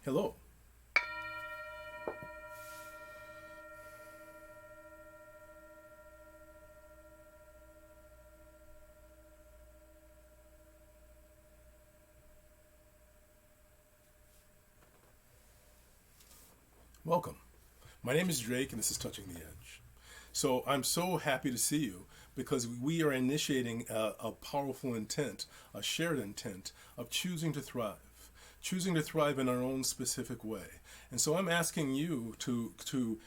Hello. Welcome. My name is Drake, and this is Touching the Edge. So I'm so happy to see you because we are initiating a powerful intent, a shared intent of choosing to thrive in our own specific way. And so I'm asking you to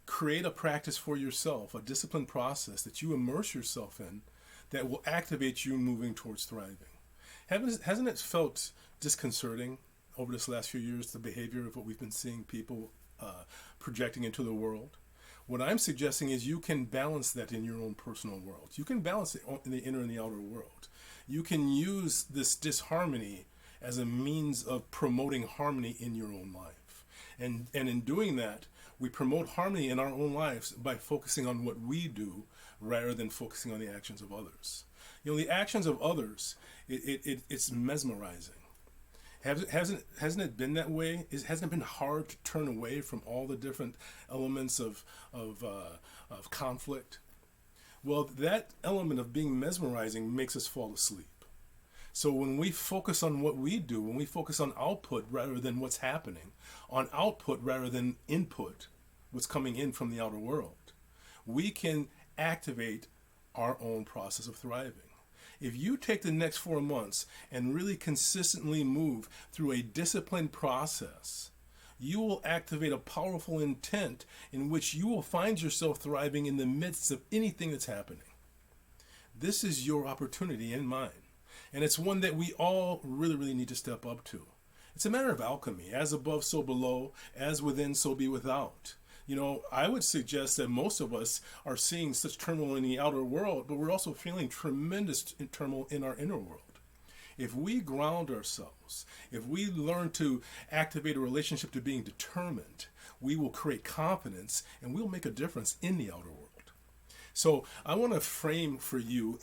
create a practice for yourself, a disciplined process that you immerse yourself in that will activate you moving towards thriving. Hasn't it felt disconcerting over this last few years, the behavior of what we've been seeing people projecting into the world? What I'm suggesting is you can balance that in your own personal world. You can balance it in the inner and the outer world. You can use this disharmony as a means of promoting harmony in your own life. And in doing that, we promote harmony in our own lives by focusing on what we do rather than focusing on the actions of others. You know, the actions of others, it's mesmerizing. Hasn't it been that way? Hasn't it been hard to turn away from all the different elements of conflict? Well, that element of being mesmerizing makes us fall asleep. So when we focus on what we do, when we focus on output rather than what's happening, on output rather than input, what's coming in from the outer world, we can activate our own process of thriving. If you take the next 4 months and really consistently move through a disciplined process, you will activate a powerful intent in which you will find yourself thriving in the midst of anything that's happening. This is your opportunity and mine. And it's one that we all really, really need to step up to. It's a matter of alchemy. As above, so below. As within, so be without. You know, I would suggest that most of us are seeing such turmoil in the outer world, but we're also feeling tremendous turmoil in our inner world. If we ground ourselves, if we learn to activate a relationship to being determined, we will create confidence and we'll make a difference in the outer world. So I want to frame for you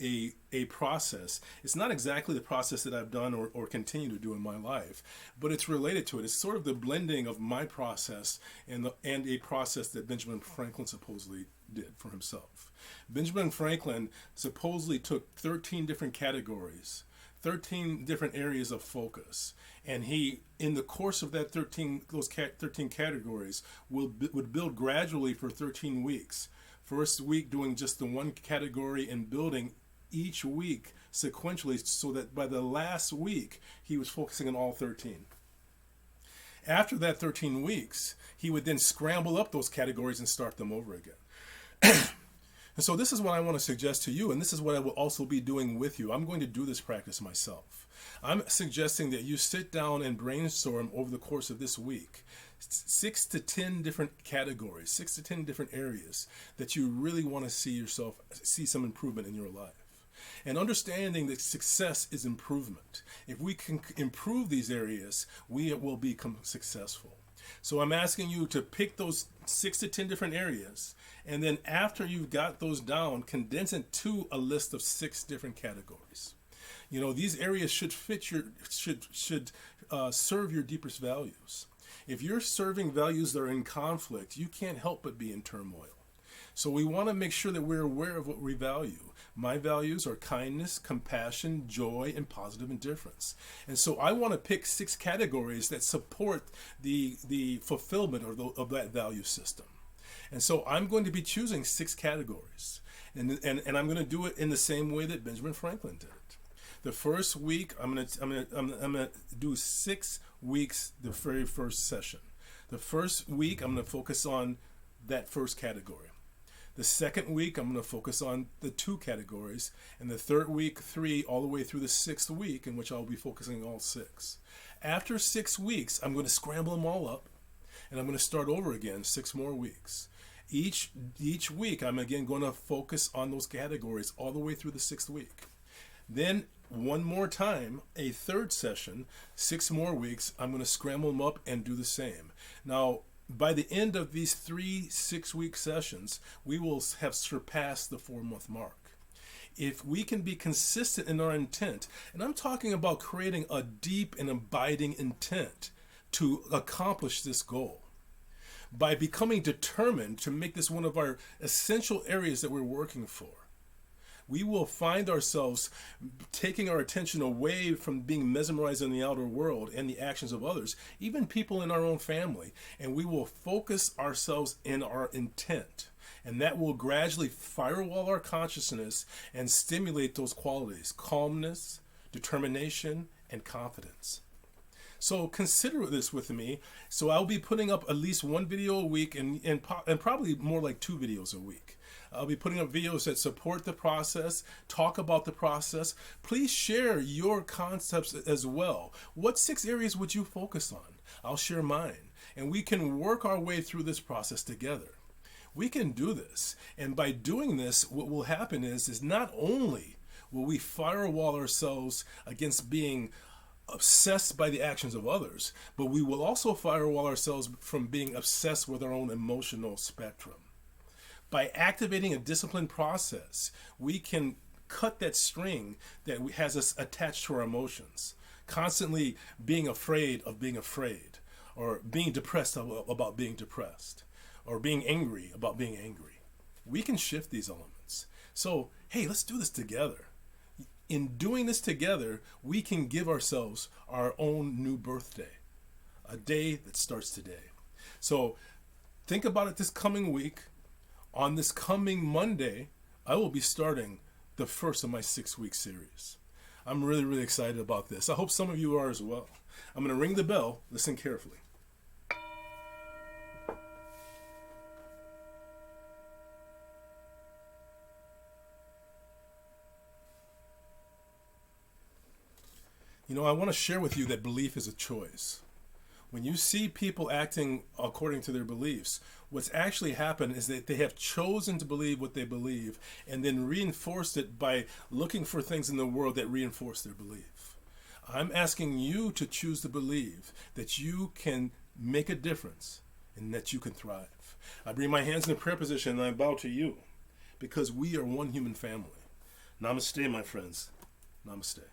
a process. It's not exactly the process that I've done or continue to do in my life, but it's related to it. It's sort of the blending of my process and a process that Benjamin Franklin supposedly did for himself. Benjamin Franklin supposedly took 13 different categories, 13 different areas of focus, and he, in the course of that 13 categories, would build gradually for 13 weeks. First week doing just the one category and building each week sequentially so that by the last week he was focusing on all 13. After that 13 weeks, he would then scramble up those categories and start them over again. And so this is what I want to suggest to you, and this is what I will also be doing with you. I'm going to do this practice myself. I'm suggesting that you sit down and brainstorm over the course of this week 6 to 10 different categories, 6 to 10 different areas that you really want to see some improvement in your life. And understanding that success is improvement. If we can improve these areas, we will become successful. So I'm asking you to pick those 6 to 10 different areas, and then after you've got those down, condense it to a list of 6 different categories. You know, these areas should fit should serve your deepest values. If you're serving values that are in conflict, you can't help but be in turmoil. So we want to make sure that we're aware of what we value. My values are kindness, compassion, joy, and positive indifference. And so I want to pick 6 categories that support the fulfillment of that value system. And so I'm going to be choosing 6 categories. And I'm going to do it in the same way that Benjamin Franklin did it. The first week, I'm gonna do 6 weeks. The very first session. The first week, I'm gonna focus on that first category. The second week, I'm gonna focus on the 2 categories, and the third week, 3, all the way through the 6th week, in which I'll be focusing all 6. After 6 weeks, I'm gonna scramble them all up, and I'm gonna start over again 6 more weeks. Each week, I'm again going to focus on those categories all the way through the 6th week. Then one more time, a third session, 6 more weeks, I'm going to scramble them up and do the same. Now, by the end of these 3 6-week sessions, we will have surpassed the 4-month mark. If we can be consistent in our intent, and I'm talking about creating a deep and abiding intent to accomplish this goal. By becoming determined to make this one of our essential areas that we're working for, we will find ourselves taking our attention away from being mesmerized in the outer world and the actions of others, even people in our own family, and we will focus ourselves in our intent. And that will gradually firewall our consciousness and stimulate those qualities: calmness, determination, and confidence. So consider this with me. So I'll be putting up at least one video a week and probably more like 2 videos a week. I'll be putting up videos that support the process, talk about the process. Please share your concepts as well. What 6 areas would you focus on? I'll share mine. And we can work our way through this process together. We can do this. And by doing this, what will happen is not only will we firewall ourselves against being obsessed by the actions of others, but we will also firewall ourselves from being obsessed with our own emotional spectrum. By activating a disciplined process, we can cut that string that has us attached to our emotions, constantly being afraid of being afraid, or being depressed about being depressed, or being angry about being angry. We can shift these elements. So, hey, let's do this together. In doing this together, we can give ourselves our own new birthday, a day that starts today. So think about it this coming week. On this coming Monday, I will be starting the first of my 6-week series. I'm really, really excited about this. I hope some of you are as well. I'm going to ring the bell. Listen carefully. You know, I want to share with you that belief is a choice. When you see people acting according to their beliefs, what's actually happened is that they have chosen to believe what they believe and then reinforced it by looking for things in the world that reinforce their belief. I'm asking you to choose to believe that you can make a difference and that you can thrive. I bring my hands in a prayer position and I bow to you because we are one human family. Namaste, my friends. Namaste.